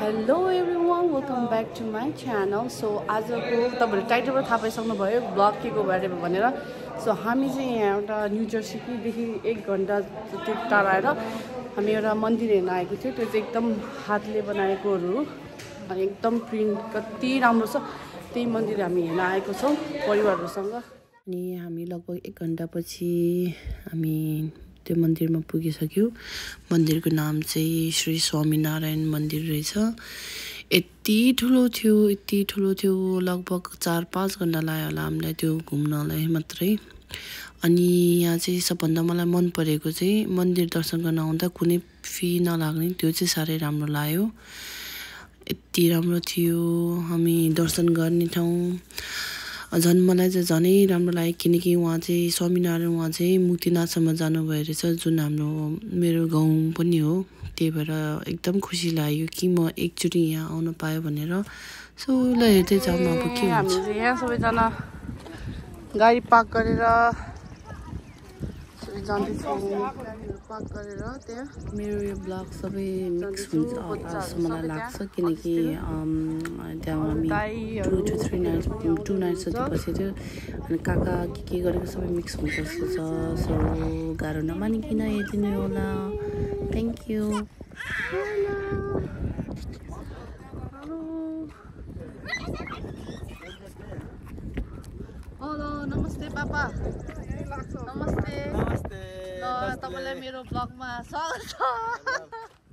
Hello everyone, welcome back to my channel. So आजको तपाईहरु टाइटलबाट थाहा पाइसक्नु भयो ब्लग केको बारेमा भनेर. सो हामी चाहिँ यहाँ एउटा न्यू जर्सीदेखि 1 घण्टा जति टाढा आएर हामी एउटा मन्दिर हेर्न आएको थियो. त्यो चाहिँ एकदम हातले बनाएकोहरू अनि एकदम प्रिन्ट कति राम्रो छ. त्यही मन्दिर हामी हेर्न आएको छौं परिवारहरुसँग. अनि हामी लगभग 1 घण्टापछि हामी त्यो मन्दिरमा पुगिसक्यौ. मन्दिरको नाम चाहिँ श्री स्वामीनारायण मन्दिर रहेछ. यति ठुलो थियो लगभग 4-5 घण्टा लाग्यो होला हामीलाई त्यो घुम्नलाई मात्रै. अनि यहाँ चाहिँ सबभन्दा मलाई मन परेको चाहिँ मन्दिर दर्शन गर्न आउँदा कुनै फी नलाग्ने, त्यो चाहिँ साह्रै राम्रो लाग्यो. यति राम्रो थियो. हामी दर्शन गर्ने ठाउँ झन् मलाई चाहिँ झनै राम्रो लाग्यो किनकि उहाँ चाहिँ स्वामीनारायण उहाँ चाहिँ मुक्तिनाथसम्म जानुभएको रहेछ, जुन हाम्रो मेरो गाउँ पनि हो. त्यही भएर एकदम खुसी लाग्यो कि म एकचोटि यहाँ आउन पाएँ भनेर. सो ल हेर्दै जाऊँ अब के हुन्छ. हामी चाहिँ यहाँ सबैजना गाडी पार्क गरेर जाँदैछौँ. पार्क गरेर त्यहाँ मेरो यो ब्लग सबै मिक्स हुन्छ जस्तो मलाई लाग्छ किनकि त्यहाँ हामी 2 नाइट्स जति बसेको थियो. अनि काका के गरेको सबै मिक्स हुन्छ जस्तो छ. सो गाह्रो नमानिकन हेरिदिनु होला. Thank you. हेलो नमस्ते पापा. नमस्ते. ल तपाईलाई मेरो ब्लगमा स्वागत छ.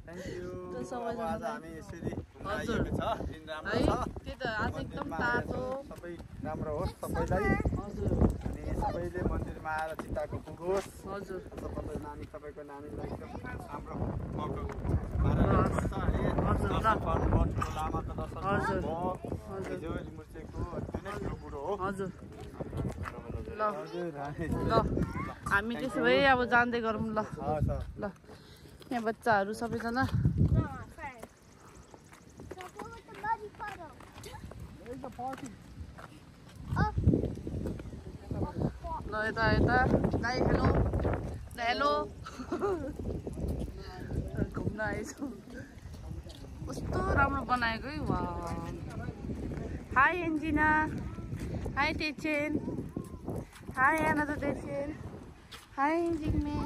Thank you. आज हामी यसरी आइएको छ. दिन राम्रो छ. त्यही त आज एकदम तातो. सबै राम्रो होस् सबैलाई. हजुर. अनि सबैले मन्दिरमा आएर चिताको पुगोस्. हजुर. सबैको नानीलाई एकदम राम्रो मौका पार्छ अनि हजुर लामाको दर्शन हो. हिजो मुर्चेको जुनै ठुलो बुढो हो. हजुर. ल हामी त्यसो भए अब जाँदै गरौँ. ल ल यहाँ बच्चाहरू सबैजना ल यता गाई हेलो हेलो घुम्न आएछौँ. कस्तो राम्रो बनाएको है. वा. हाई एन्जिना. हाई तेचेन. Hi another Deshin. Hi Jigme.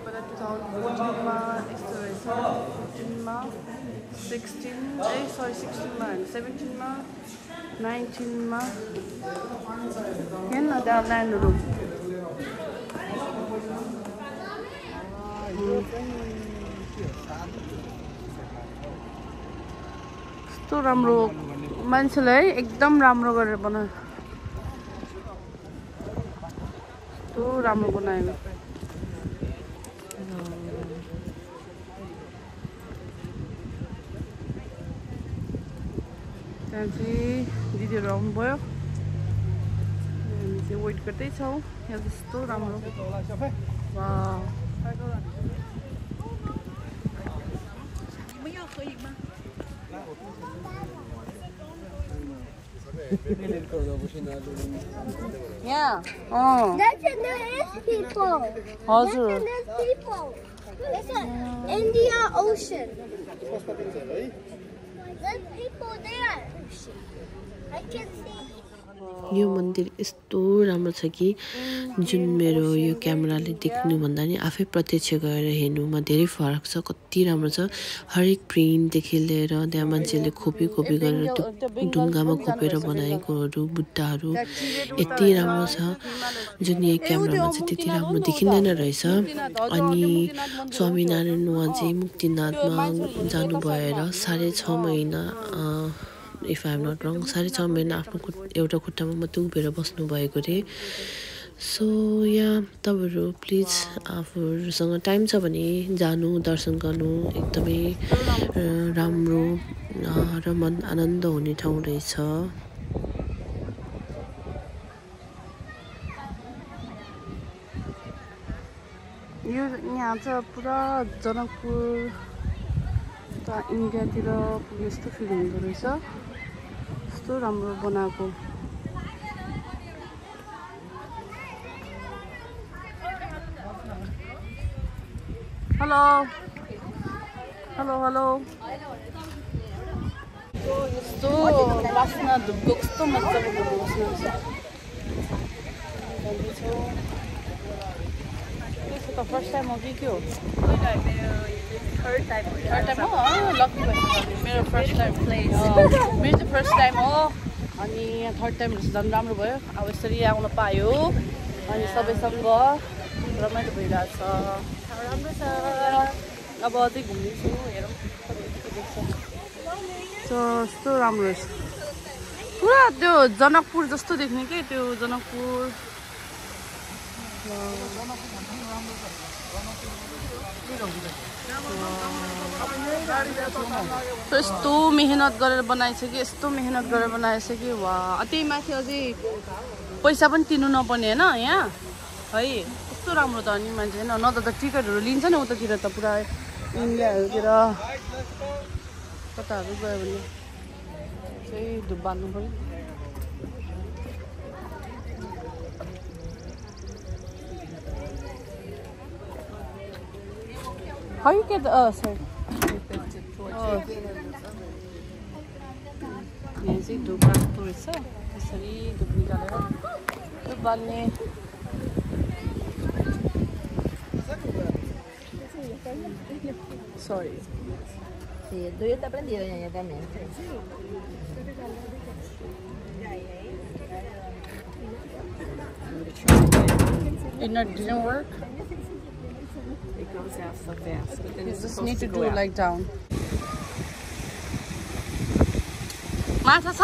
Pada 2014 ma यस्तो रहेछ. 15 मा 16 16 मा 17 मा 19 मा हेर्न त्यहाँ ल्यान्डहरू. कस्तो राम्रो मान्छेलाई एकदम राम्रो गरेर बनायो. कस्तो राम्रो बनायो. त्यहाँ चाहिँ दिदीहरू आउनुभयो. हामी चाहिँ वेट गर्दैछौँ. यहाँ कस्तो राम्रो. वा. Yeah. Oh. That's in the people. Hazır. That's in the people. It's an India Ocean. There's people there. I can see. यो मन्दिर यस्तो राम्रो छ कि जुन मेरो यो क्यामेराले देख्नु भन्दा नि आफै प्रत्यक्ष गएर हेर्नुमा धेरै फरक छ. कति राम्रो छ. हरेक प्रिन्टदेखि लिएर त्यहाँ मान्छेले खोपी गरेर त्यो ढुङ्गामा खोपेर बनाएकोहरू बुट्टाहरू यति राम्रो छ जुन यो क्यामेरामा चाहिँ त्यति राम्रो देखिँदैन रहेछ. अनि स्वामीनारायण उहाँ चाहिँ मुक्तिनाथमा जानु भएर 6.5 महिना इफ आई एम नट रङ 6.5 महिना आफ्नो एउटा खुट्टामा मात्रै उभिएर बस्नु भएको रे. सो यहाँ तपाईँहरू प्लिज आफूहरूसँग टाइम छ भने जानु दर्शन गर्नु. एकदमै राम्रो र मन आनन्द हुने ठाउँ रहेछ. यो यहाँ चाहिँ पुरा जनकपुर इन्डियातिर यस्तो फिल हुँदो रहेछ. कस्तो राम्रो बनाएको. हेलो हेलो हेलो यस्तो बास्ना धुपको कस्तो मजाको त फर्स्ट टाइम हो कि के हो थर्ड टाइम हो लकी भएछ मेरो फर्स्ट टाइम मेरो चाहिँ फर्स्ट टाइम हो अनि थर्ड टाइम झन् राम्रो भयो अब यसरी आउन पायो अनि सबैसँग रमाइलो भइरहेछ राम्रो छ अब अझै घुम्दैछु हेरौँ यस्तो राम्रो रहेछ पुरा त्यो जनकपुर जस्तो देख्ने के त्यो जनकपुर यस्तो मेहनत गरेर बनाएछ कि यस्तो मेहनत गरेर बनाएछ कि वा त्यही माथि अझै पैसा पनि तिर्नु नपर्ने होइन यहाँ है कस्तो राम्रो त अनि मान्छे होइन नत्र त टिकटहरू लिन्छ नि उतातिर त पुरा इन्डियाहरूतिर कताहरू गयो भने चाहिँ धुप बाल्नु पऱ्यो How you get the sorry. यहाँ चाहिँ धुप राख्दो रहेछ त्यसरी धुप निकालेर धुप बाल्ने sorry. Sì, dove sta prendendo da me? It didn't work. It goes out so fast. But then You it's just supposed need to to do go it out. like down. माछा छ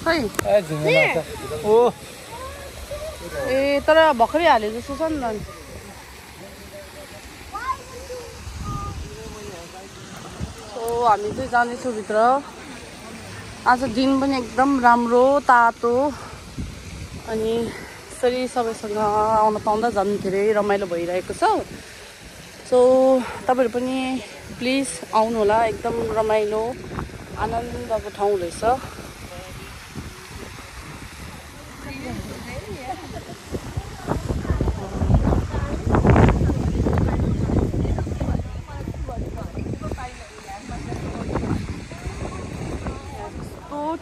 खै ए तर भर्खरै हाले जस्तो छ नि त सो हामी चाहिँ जाँदैछौँ भित्र आज दिन पनि एकदम राम्रो तातो अनि यसरी सबैसँग आउन पाउँदा झन् धेरै रमाइलो भइरहेको छ सो तपाईँहरू पनि प्लिज आउनु होला एकदम रमाइलो आनन्दको ठाउँ रहेछ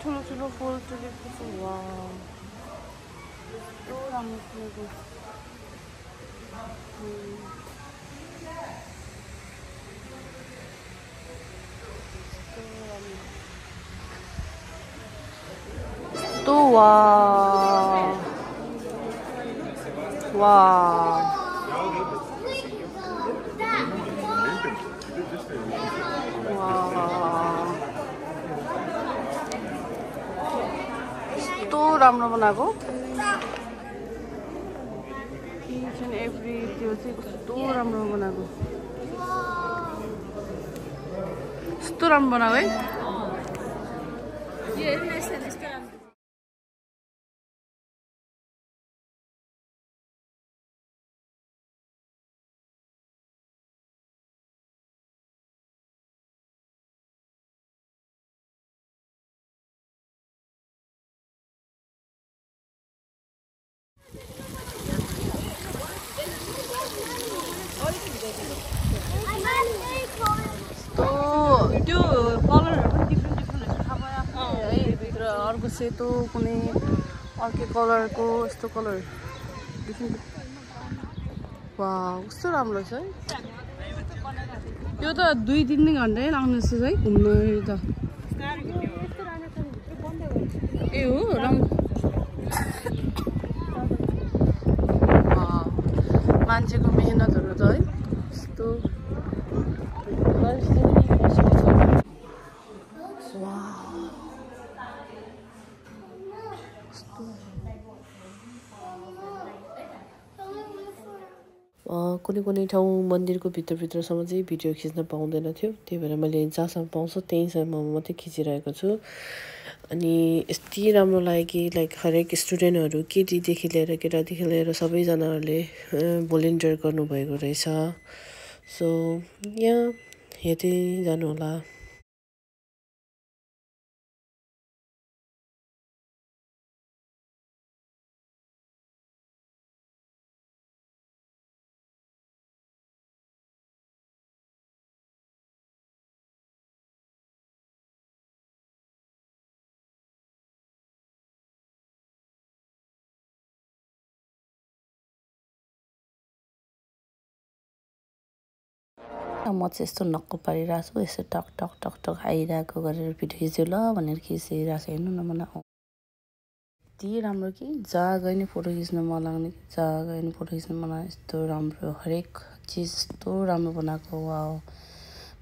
ठुलो ठुलो फुल तुलेको छ वा कस्तो राम्रो फुलेको कस्तो वा वा राम्रो बनाएको इच एन्ड एभ्री त्यो चाहिँ कस्तो राम्रो बनाएको कस्तो राम्रो बनाएको है त्यो कलरहरू पनि डिफ्रेन्ट डिफ्रेन्ट रहेछ थाहा भयो आफ्नो है भित्र अर्को सेतो कुनै अर्कै कलरको यस्तो कलर डिफ्रेन्ट वा कस्तो राम्रो छ है यो त 2-3 घन्टै लाग्ने जस्तो छ है घुम्नु त ए हो राम्रो मान्छेको मेहनतहरू त है यस्तो कुनै कुनै ठाउँ मन्दिरको भित्रसम्म चाहिँ भिडियो खिच्न पाउँदैन थियो त्यही भएर मैले जहाँसम्म पाउँछु त्यहीँसम्म मात्रै खिचिरहेको छु अनि यति राम्रो लाग्यो कि लाइक हरेक स्टुडेन्टहरू केटीदेखि लिएर केटादेखि लिएर सबैजनाहरूले भोलिन्टियर गर्नुभएको रहेछ सो यहाँ हेर्दै जानु होला म चाहिँ यस्तो नक्को पारिरहेको छु यस्तो टक टक टक टक आइरहेको गरेर भिडियो खिच्यो ल भनेर खिचिरहेको छु हेर्नु न मलाई यति राम्रो कि जहाँ गए नि फोटो खिच्न मन लाग्ने जहाँ गए नि फोटो खिच्न मन लाग्ने यस्तो राम्रो हरेक चिज यस्तो राम्रो बनाएको वाउ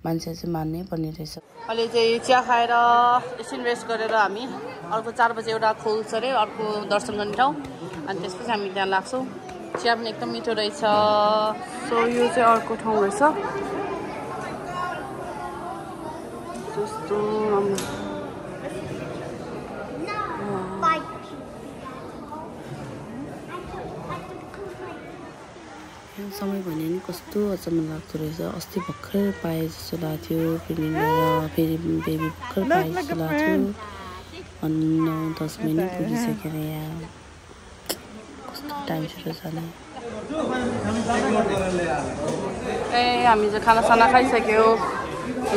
मान्छे चाहिँ मान्नै पर्ने रहेछ अहिले चाहिँ चिया खाएर एकछिन रेस्ट गरेर हामी अर्को 4 बजे एउटा खोल्छ अरे अर्को दर्शन गर्ने ठाउँ अनि त्यसपछि हामी त्यहाँ लाग्छौँ चिया पनि एकदम मिठो रहेछ सो यो चाहिँ अर्को ठाउँ रहेछ त्यस्तो राम्रो समय भने नि कस्तो अचम्म लाग्दो रहेछ अस्ति भर्खर पाए जस्तो लाग्थ्यो फेरि बेबी भर्खर पाए जस्तो लाग्थ्यो अनि 9-10 महिना पुगिसकेर यहाँ कस्तो टाइम छिटो जाने ए हामी चाहिँ खानासाना खाइसक्यो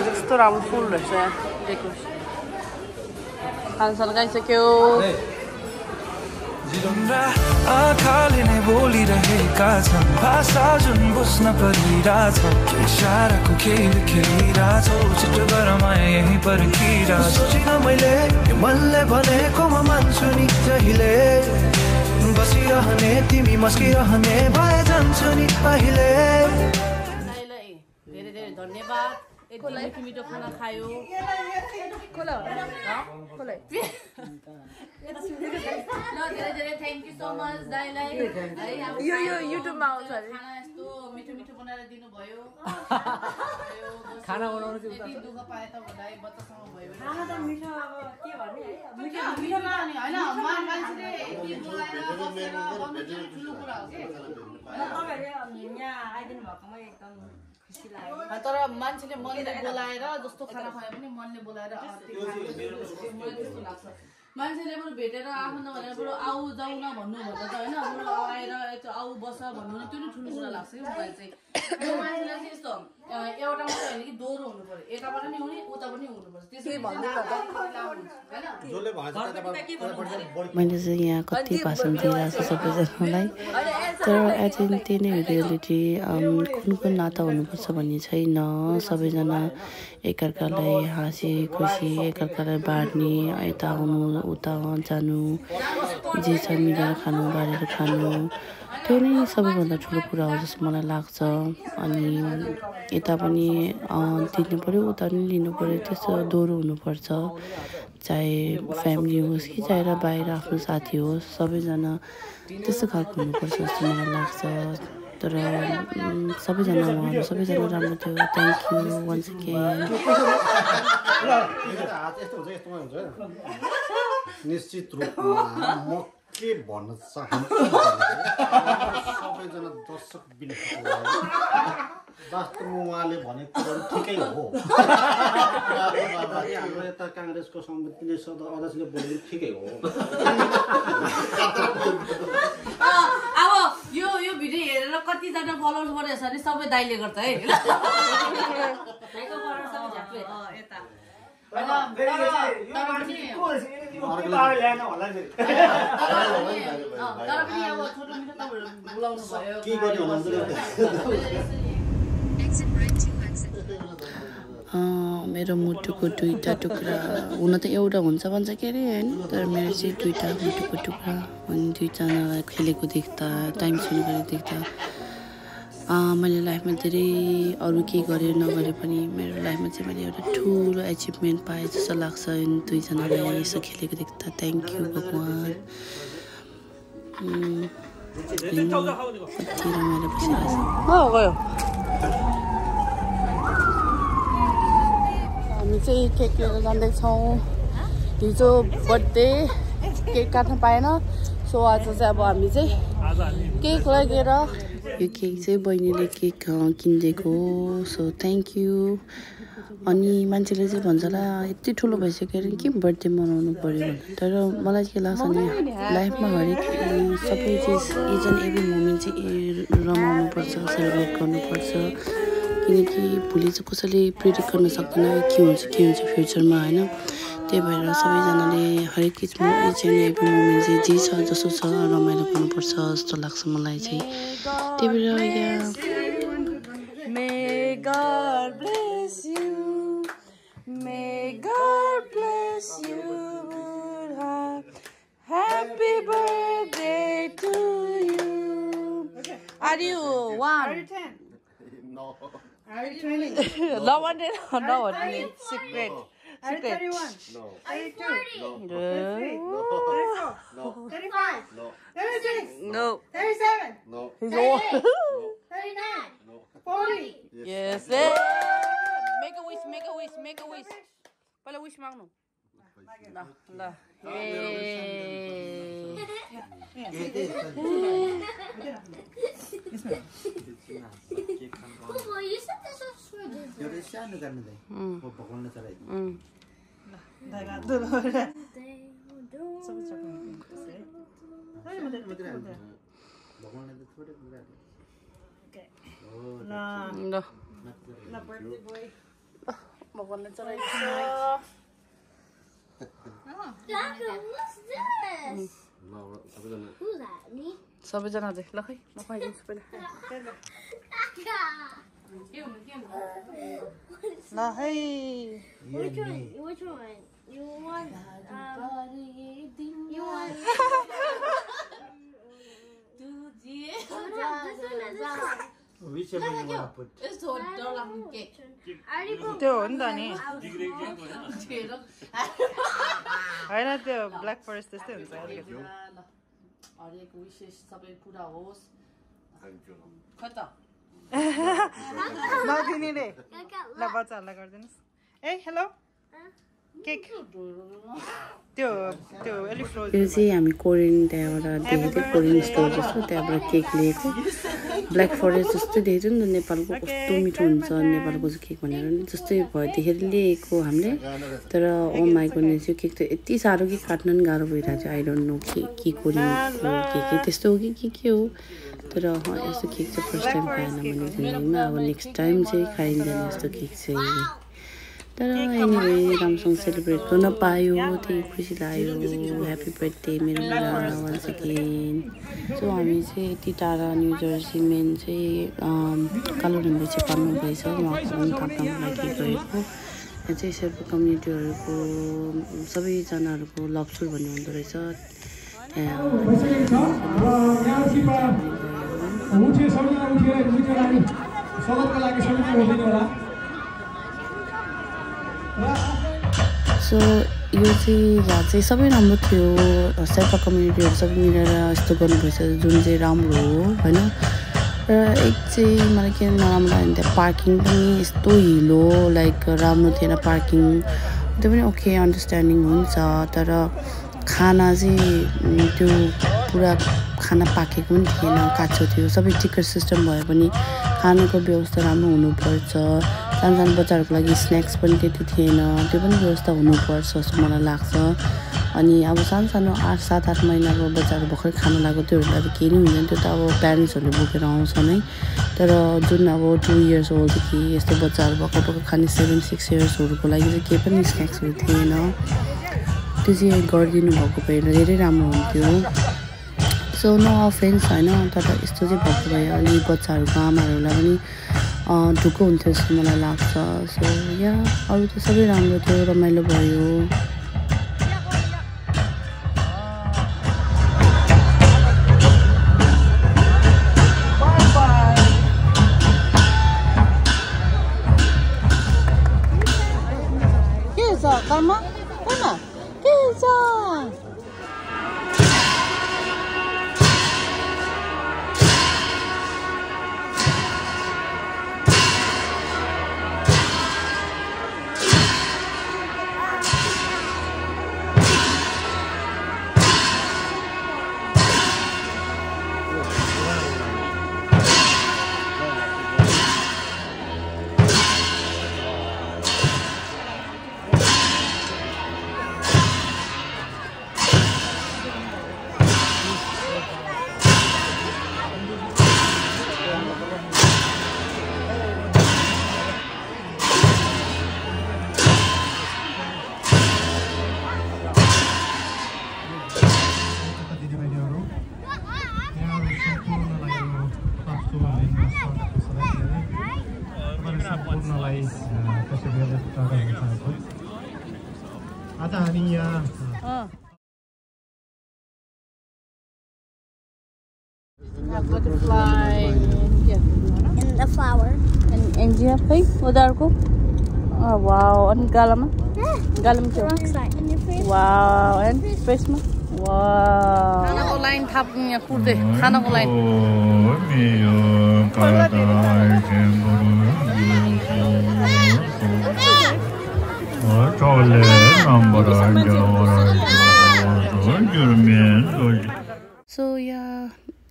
कस्तो राम्रो फुल रहेछ यहाँ डेकोरेसन खानासाना खाइसक्यो आँखाले नै बोलिरहेका छन् भाषा जुन बुझ्न परिरहेछ इसाराको खेल खेलिरहेछौ छिटो गर माया यही पर्खिरहेछ सोचिन मैले मनले भनेको म मान्छु नि जहिले बसिरहने तिमी मस्किरहने भए जान्छु नि अहिले धेरै धेरै धन्यवाद यति मिठो मिठो खाना खायो धेरै धेरै थ्याङ्क यू सो मच दाइलाई यो युट्युबमा आउँछ अरे खाना यस्तो मिठो मिठो बनाएर दिनुभयो खाना बनाउनु चाहिँ यति दुःख पाए त दाइ बच्चासँग भयो खाना त मिठो अब के भन्ने है मिठो मिठो नि हैन मान्छेले यति बोलाएर बसेर भन्नु चाहिँ ठुलो कुरा हो के तपाईहरुले यहाँ आइदिनु भएकोमा एकदम खुसी लाग्यो तर मान्छेले मनले बोलाएर जस्तो खाना खायो भने मनले बोलाएर त्यस्तो लाग्छ मान्छेले बरु भेटेर आफ्नो भनेर बरु आऊ जाऊ न भन्नु भन्दा त हैन बरु आएर यस्तो आऊ बस भन्नु त्यो नि ठुलो कुरा लाग्छ कि मलाई चाहिँ यो मान्छेलाई चाहिँ यस्तो एउटा मात्रै होइन कि दोहोरो हुनु पर्यो यताबाट नि हुने उता पनि हुनुपर्छ त्यसै भन्दै मैले चाहिँ यहाँ कति भाषण दिइरहेको छु सबैजनालाई तर एज इन त्यही नै रियालिटी कुन नाता हुनुपर्छ भन्ने छैन सबैजना एकअर्कालाई हाँसी खुसी एकअर्कालाई बाँड्ने यता आउनु उता जानु जे छ मिलेर खानु बाँडेर खानु त्यो नै सबैभन्दा ठुलो कुरा हो जस्तो मलाई लाग्छ अनि यता पनि दिनु पऱ्यो उता पनि लिनु पऱ्यो त्यस्तो दोहोरो हुनुपर्छ चाहे फ्यामिली होस् कि चाहे बाहिर आफ्नो साथी होस् सबैजना त्यस्तो खालको हुनुपर्छ जस्तो मलाई लाग्छ तर सबैजना उहाँहरू सबैजना राम्रो थियो थ्याङ्क यू वन्स अगेन निश्चित रूपमा म के भन्न चाहन्छु सबैजना दर्शक वास्तवमा उहाँले भनेको ठिकै हो हाम्रो यता काङ्ग्रेसको समितिले अध्यक्षले बोलेको ठिकै हो अब यो भिडियो हेरेर कतिजना फलोवर्स बढेछ भने सबै दाइले गर्छ है मेरो मुटुको दुईटा टुक्रा हुन त एउटा हुन्छ भन्छ के अरे होइन तर मेरो चाहिँ दुईटा मुटुको टुक्रा अनि दुईजनालाई खेलेको देख्दा टाइम स्पेन्ड गरेको देख्दा मैले लाइफमा धेरै अरू केही गरेर नगरे पनि मेरो लाइफमा चाहिँ मैले एउटा ठुलो एचिभमेन्ट पाएँ जस्तो लाग्छ अनि दुईजनालाई यसो खेलेको देख्दा थ्याङ्क यू भगवान् कति रमाइलो बसिरहेछ हामी चाहिँ केक लिएर जाँदैछौँ हिजो बर्थडे केक काट्न पाएन सो आज चाहिँ अब हामी चाहिँ केक लगेर यो केक चाहिँ बहिनीले केक किनिदिएको सो थ्याङ्क यू अनि मान्छेले चाहिँ भन्छ होला यति ठुलो भइसक्यो अरे के बर्थडे मनाउनु पऱ्यो भने तर मलाई के लाग्छ नि लाइफमा हरेक सबै चिज इच एन्ड एभ्री मोमेन्ट चाहिँ रमाउनुपर्छ सेलिब्रेट गर्नुपर्छ किनकि भोलि चाहिँ कसैले प्रेडिक्ट गर्न सक्दैन के हुन्छ फ्युचरमा होइन त्यही भएर सबैजनाले हरेक इच एन्ड एभ्री मोमेन्ट चाहिँ जे छ जसो छ रमाइलो गर्नुपर्छ जस्तो लाग्छ मलाई चाहिँ त्यही भएर May God bless you. May God bless you. Happy birthday to you. Are you one? Are you 10? No. Are you 20? No one did. No one did. Secret. Are you 31? No. Are you 32? 40? No. 34? No. 35? No. 36? No. 37? No. He's old. 39? No. 40? Yes. Make a wish. Make a wish. Make a wish. Pala wish माग्नु. ल ल. Well, you said this was for dessert. एउटा सानो गर्नु they पकाउन चलाइदिनु भगवानले त थोरै कुरा ल भगवानले चलाइदिन्छ Dada, what's this? Who's that? Me? सबैजना चाहिँ ल खै म खुवाइदिन्छु पहिला Dada. ल है Which one? Which one? You want? You want? This one or this one? Which one you want to put? I already put त्यो हो नि त नि out. होइन त्यो ब्ल्याक फरेस्ट त्यस्तै हुन्छ अलिकति हरेक विशेष सबै पुरा होस् खै त नदिने रे ल बच्चाहरूलाई गरिदिनुहोस् ए हेलो केक त्यो त्यो अलिक फ्रोजन यो चाहिँ हामी कोरियन त्यहाँबाट देखेको थियो कोरियन स्टोर जस्तो त्यहाँबाट केक लिएको ब्ल्याक फरेस्ट जस्तो देखेको थियो नि त नेपालको कस्तो मिठो हुन्छ नेपालको चाहिँ केक भनेर नि जस्तै भयो देखेर लिएको हामीले तर ओ माई गुडनेस यो केक त यति साह्रो कि काट्न नि गाह्रो भइरहेको थियो आई डोन्ट नो के कोरियनको केक त्यस्तो हो कि के हो तर यस्तो केक चाहिँ फर्स्ट टाइम खाएन मैले जिन्दगीमा अब नेक्स्ट टाइम चाहिँ खाइँदैन यस्तो केक चाहिँ तर एनिवे राम्रोसँग सेलिब्रेट गर्न पायो त्यही खुसी लाग्यो ह्याप्पी बर्थडे मेरो बुढा वान्स अगेन सो हामी चाहिँ यति टाढा न्यू जर्सी मेन चाहिँ कालो ढुङ्गा चाहिँ पार्नु भएछ उहाँको थाप्नको लागि गएको यहाँ चाहिँ शेर्पा कम्युनिटीहरूको सबैजनाहरूको लप्चुर भन्ने हुँदो रहेछ सो यो चाहिँ यहाँ चाहिँ सबै राम्रो थियो शेर्पा कम्युनिटीहरू सबै मिलेर यस्तो गर्नुभएछ जुन चाहिँ राम्रो हो होइन र एक चाहिँ मलाई किन नराम्रो लाग्यो भने त्यहाँ पार्किङ पनि यस्तो हिलो लाइक राम्रो थिएन पार्किङ त्यो पनि ओके अन्डरस्ट्यान्डिङ हुन्छ तर खाना चाहिँ त्यो पुरा खाना पाकेको पनि थिएन काँचो थियो सबै टिकट सिस्टम भए पनि खानाको व्यवस्था राम्रो हुनुपर्छ सानो सानो बच्चाहरूको लागि स्न्याक्स पनि त्यति थिएन त्यो पनि व्यवस्था हुनुपर्छ जस्तो मलाई लाग्छ अनि अब सानो सानो 8-7-8 महिनाको बच्चाहरू भर्खर खानु लाग्यो त्योहरूलाई त केही नै हुँदैन त्यो त अब प्यारेन्ट्सहरूले बोकेर आउँछ नै तर जुन अब 2 इयर्स ओल्डदेखि यस्तो बच्चाहरू भर्खर खाने 7-6 इयर्सहरूको लागि चाहिँ केही पनि स्न्याक्सहरू थिएन त्यो चाहिँ गरिदिनु भएको भए धेरै राम्रो हुन्थ्यो सो नो अफेन्स होइन तर यस्तो चाहिँ भएको भए अलि बच्चाहरूको आमाहरूलाई पनि ढुक्क हुन्थ्यो जस्तो मलाई लाग्छ सो या अरू त सबै राम्रो थियो रमाइलो भयो के छ कर्म कर्म के छ आता हामी यहाँ butterfly In the flower. and India pig udarko wow and galam Wrong side. And your face. wow and face ma wow खानाको लाइन थाप यहाँ कुर्दै खानाको लाइन सो या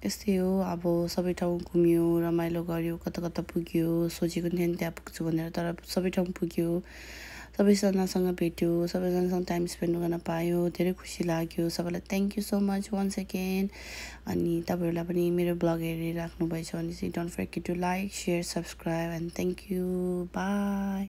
यस्तै हो अब सबै ठाउँ घुम्यो रमाइलो गर्यो कता कता पुग्यो सोचेको थिएँ नि त्यहाँ पुग्छु भनेर तर सबै ठाउँ पुग्यो सबैजनासँग भेट्यो सबैजनासँग टाइम स्पेन्ड गर्न पायो धेरै खुसी लाग्यो सबैलाई thank you so much once again अनि तपाईँहरूलाई पनि मेरो ब्लग हेरिराख्नु भएछ भने चाहिँ don't forget to like share subscribe and thank you by